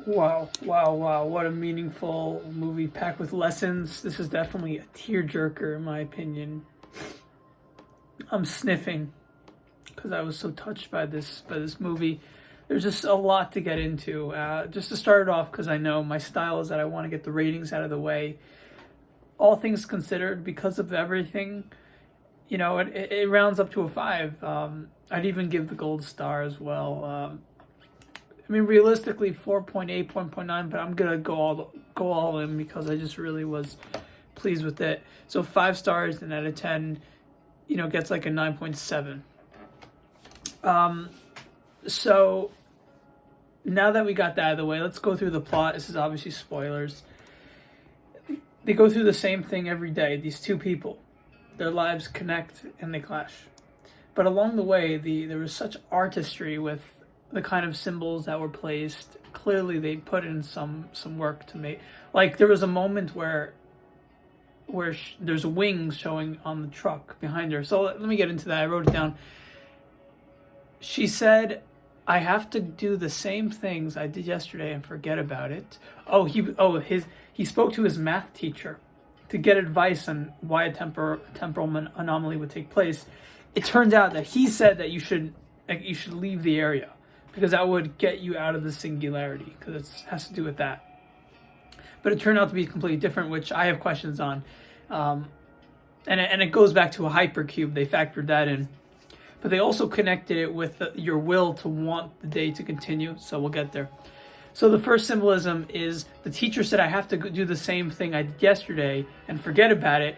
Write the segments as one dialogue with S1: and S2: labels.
S1: Wow, wow, wow. What a meaningful movie packed with lessons. This is definitely a tearjerker, in my opinion. I'm sniffing because I was so touched by this movie. There's just a lot to get into. Just to start it off, because I know my style is that I want to get the ratings out of the way. All things considered, because of everything, it rounds up to a 5. I'd even give the gold star as well. I mean, realistically, 4.8, 4.9, but I'm gonna go all in because I just really was pleased with it. So 5 stars, and out of 10, gets like a 9.7. So now that we got that out of the way, let's go through the plot. This is obviously spoilers. They go through the same thing every day. These two people, their lives connect and they clash. But along the way, there was such artistry with the kind of symbols that were placed. Clearly, they put in some work to make. Like there was a moment where there's wings showing on the truck behind her. So let me get into that. I wrote it down. She said, "I have to do the same things I did yesterday and forget about it." He spoke to his math teacher to get advice on why a temporal anomaly would take place. It turned out that he said that you should leave the area because that would get you out of the singularity, because it has to do with that. But it turned out to be completely different, which I have questions on. And it goes back to a hypercube. They factored that in. But they also connected it with your will to want the day to continue. So we'll get there. So the first symbolism is the teacher said, "I have to do the same thing I did yesterday and forget about it,"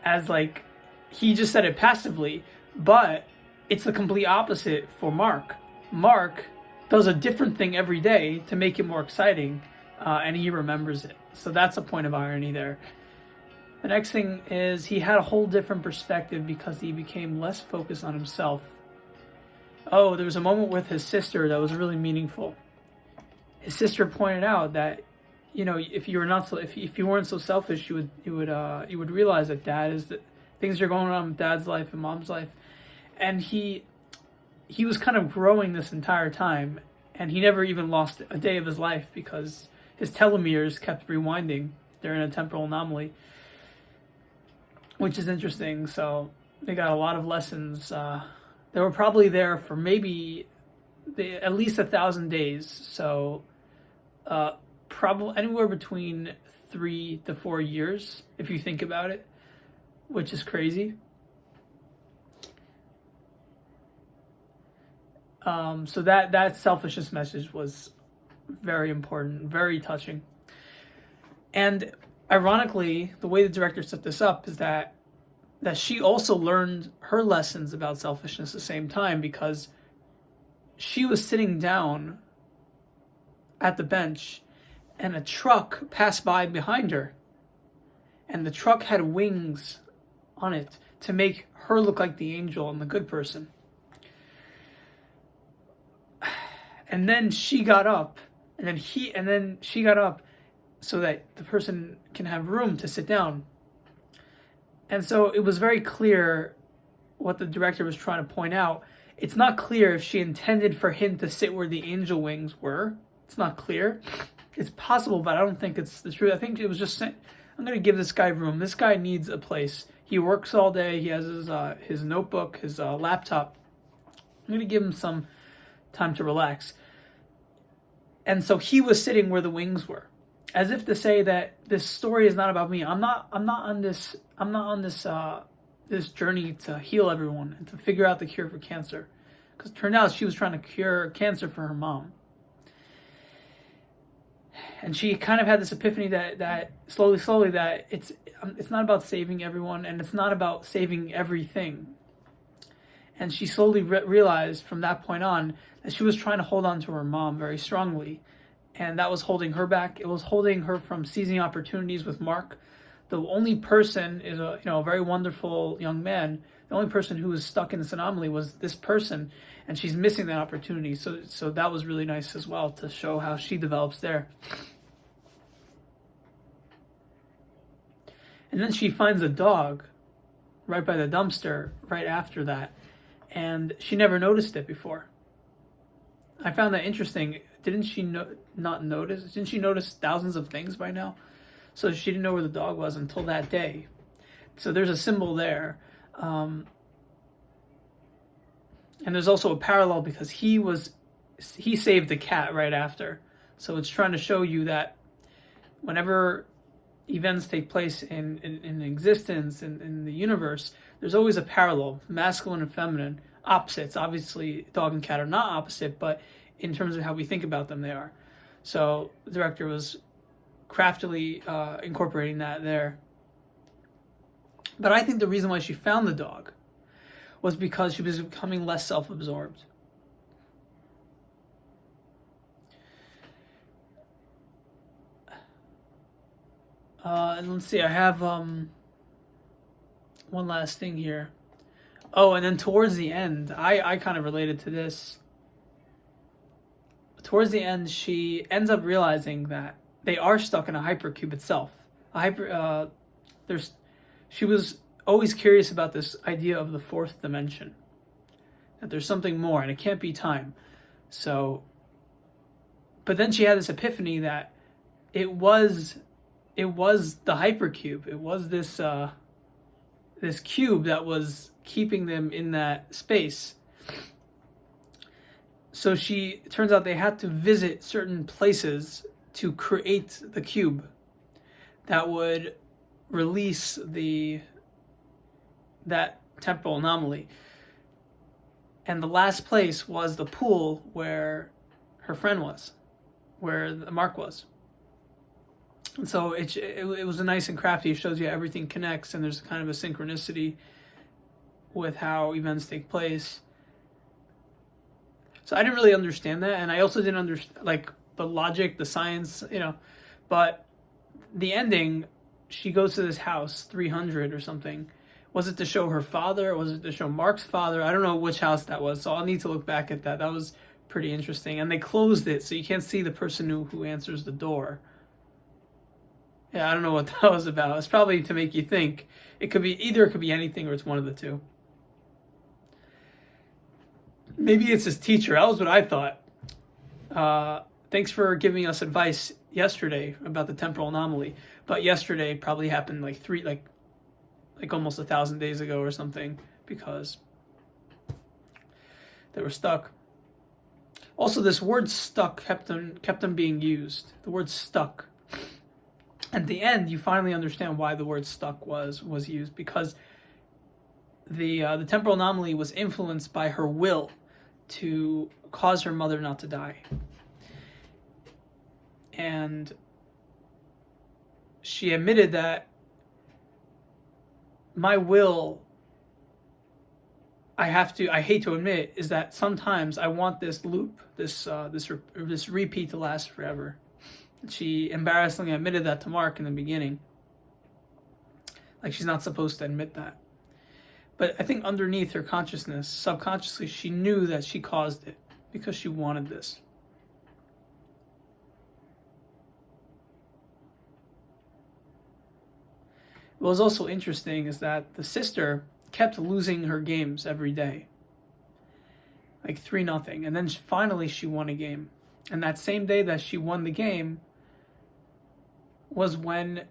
S1: as like he just said it passively. But it's the complete opposite for Mark. Mark does a different thing every day to make it more exciting, and he remembers it. So that's a point of irony there. The next thing is he had a whole different perspective because he became less focused on himself. Oh, there was a moment with his sister that was really meaningful. His sister pointed out that, if you were not so, if you weren't so selfish, you would realize that things are going on with dad's life and mom's life, and he was kind of growing this entire time, and he never even lost a day of his life because his telomeres kept rewinding. They're in a temporal anomaly, which is interesting. So they got a lot of lessons. They were probably there for maybe at least 1,000 days. So probably anywhere between 3 to 4 years, if you think about it, which is crazy. So that selfishness message was very important, very touching. And ironically, the way the director set this up is that she also learned her lessons about selfishness at the same time, because she was sitting down at the bench and a truck passed by behind her. And the truck had wings on it to make her look like the angel and the good person. And then she got up, and then she got up so that the person can have room to sit down. And so it was very clear what the director was trying to point out. It's not clear if she intended for him to sit where the angel wings were. It's not clear. It's possible, but I don't think it's the truth. I think it was just saying, I'm going to give this guy room. This guy needs a place. He works all day. He has his notebook, his laptop. I'm going to give him some time to relax. And so he was sitting where the wings were, as if to say that this story is not about me. I'm not on this this journey to heal everyone and to figure out the cure for cancer, because it turned out she was trying to cure cancer for her mom. And she kind of had this epiphany that slowly that it's not about saving everyone, and it's not about saving everything. And she slowly realized from that point on that she was trying to hold on to her mom very strongly. And that was holding her back. It was holding her from seizing opportunities with Mark. The only person is a very wonderful young man. The only person who was stuck in this anomaly was this person, and she's missing that opportunity. So that was really nice as well, to show how she develops there. And then she finds a dog right by the dumpster right after that, and she never noticed it before. I found that interesting. didn't she not notice? Didn't she notice thousands of things by now? So she didn't know where the dog was until that day. So there's a symbol there. And there's also a parallel because he saved the cat right after. So it's trying to show you that whenever events take place in existence, in the universe, there's always a parallel, masculine and feminine, opposites. Obviously, dog and cat are not opposite, but in terms of how we think about them, they are. So the director was craftily incorporating that there. But I think the reason why she found the dog was because she was becoming less self-absorbed. And let's see, I have one last thing here. Oh, and then towards the end, I kind of related to this. Towards the end, she ends up realizing that they are stuck in a hypercube itself. She was always curious about this idea of the fourth dimension, that there's something more, and it can't be time. So, but then she had this epiphany that it was the hypercube. It was this this cube that was keeping them in that space. So it turns out they had to visit certain places to create the cube that would release that temporal anomaly. And the last place was the pool where her friend was, where Mark was. And so it was nice and crafty. It shows you everything connects, and there's kind of a synchronicity with how events take place. So I didn't really understand that, and I also didn't understand like the logic, the science, but the ending, she goes to this house, 300 or something. Was it to show her father? Was it to show Mark's father? I don't know which house that was, so I'll need to look back at that. That was pretty interesting. And they closed it, so you can't see the person who answers the door. Yeah, I don't know what that was about. It's probably to make you think. It could be anything, or it's one of the two. Maybe it's his teacher. That was what I thought. Thanks for giving us advice yesterday about the temporal anomaly. But yesterday probably happened like almost 1,000 days ago or something, because they were stuck. Also, this word "stuck" kept on being used. The word "stuck." At the end, you finally understand why the word "stuck" was used, because the temporal anomaly was influenced by her will to cause her mother not to die. And she admitted that my will, I hate to admit, is that sometimes I want this loop, this repeat to last forever. She embarrassingly admitted that to Mark in the beginning. Like, she's not supposed to admit that. But I think underneath her consciousness, subconsciously, she knew that she caused it because she wanted this. What was also interesting is that the sister kept losing her games every day. Like 3-0. And then finally she won a game. And that same day that she won the game was when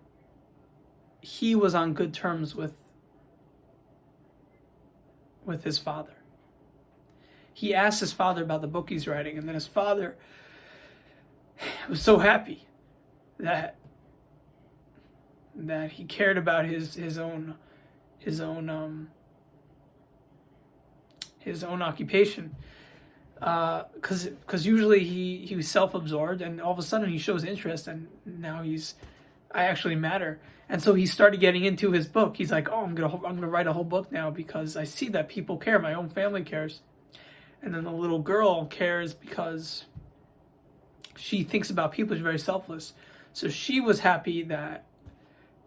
S1: he was on good terms with his father. He asked his father about the book he's writing, and then his father was so happy that he cared about his own occupation, because usually he was self-absorbed, and all of a sudden he shows interest, and now I actually matter. And so he started getting into his book. He's like, oh, I'm gonna write a whole book now because I see that people care. My own family cares. And then the little girl cares because she thinks about people. She's very selfless. So she was happy that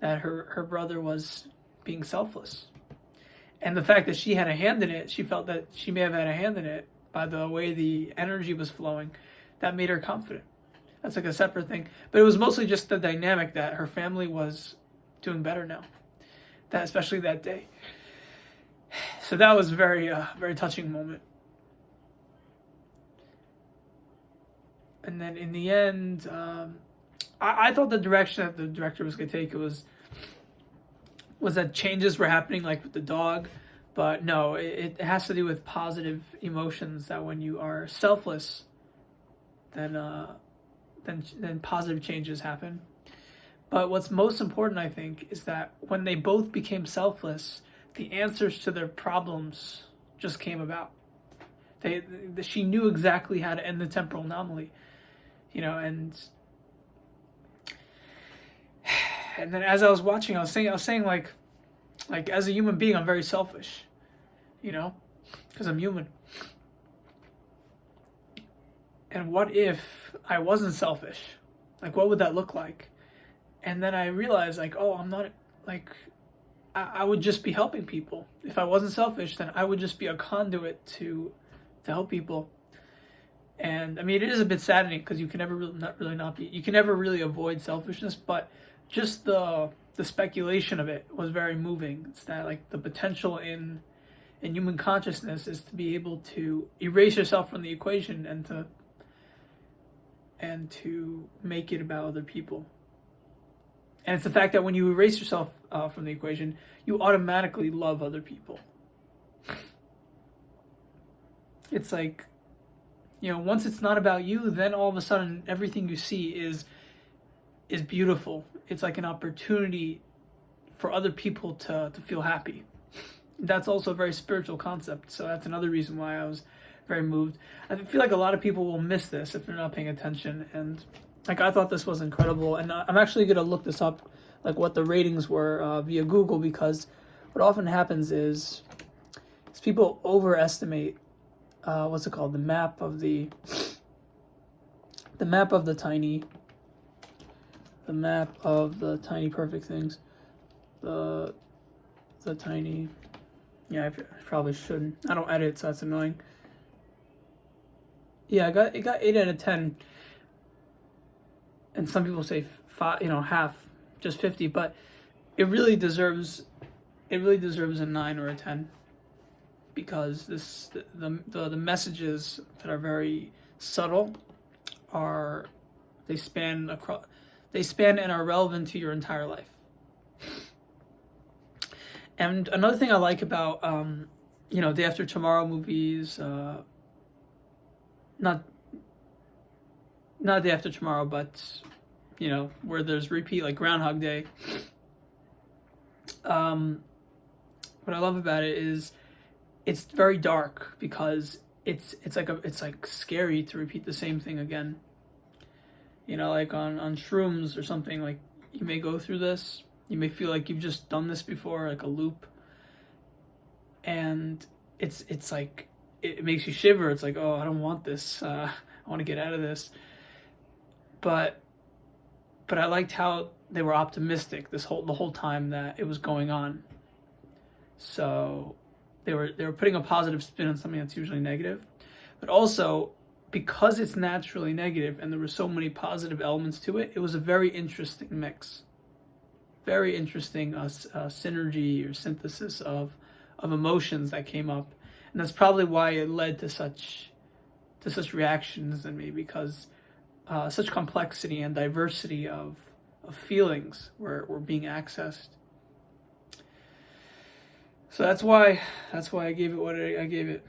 S1: her brother was being selfless. And the fact that she had a hand in it, she felt that she may have had a hand in it by the way the energy was flowing. That made her confident. That's like a separate thing. But it was mostly just the dynamic that her family was doing better now. That, especially that day. So that was very touching moment. and then in the end, I thought the direction that the director was going to take was that changes were happening, like with the dog, but no, it has to do with positive emotions. That when you are selfless, then positive changes happen. But what's most important, I think, is that when they both became selfless, the answers to their problems just came about. She knew exactly how to end the temporal anomaly, and then as I was watching, I was saying like as a human being, I'm very selfish, because I'm human. And what if I wasn't selfish? Like, what would that look like? And then I realized, like, oh, I'm not, like, I would just be helping people. If I wasn't selfish, then I would just be a conduit to help people. And I mean, it is a bit saddening because you can never you can never really avoid selfishness, but just the speculation of it was very moving. It's that, like, the potential in human consciousness is to be able to erase yourself from the equation and to make it about other people. And it's the fact that when you erase yourself from the equation, you automatically love other people. It's like, once it's not about you, then all of a sudden everything you see is beautiful. It's like an opportunity for other people to feel happy. That's also a very spiritual concept. So that's another reason why I was very moved. I feel like a lot of people will miss this if they're not paying attention. And like, I thought this was incredible. And I'm actually going to look this up, like what the ratings were via Google, because what often happens is people overestimate what's it called? The map of the tiny perfect things. The tiny, yeah, I probably shouldn't. I don't edit, so that's annoying. Yeah, it got 8 out of 10. And some people say 5, half, just 50, but it really deserves a 9 or a 10, because the messages that are very subtle they span and are relevant to your entire life. And another thing I like about Day After Tomorrow movies, not Day After Tomorrow, but where there's repeat, like Groundhog Day. What I love about it is it's very dark, because it's like scary to repeat the same thing again. Like on shrooms or something, like you may go through this, you may feel like you've just done this before, like a loop, and it's like it makes you shiver. It's like, oh, I don't want this. I want to get out of this. But I liked how they were optimistic the whole time that it was going on. So they were putting a positive spin on something that's usually negative, but also because it's naturally negative and there were so many positive elements to it, it was a very interesting mix. Very interesting synergy or synthesis of emotions that came up, and that's probably why it led to such reactions in me, because such complexity and diversity of feelings were being accessed. So that's why I gave it what I gave it.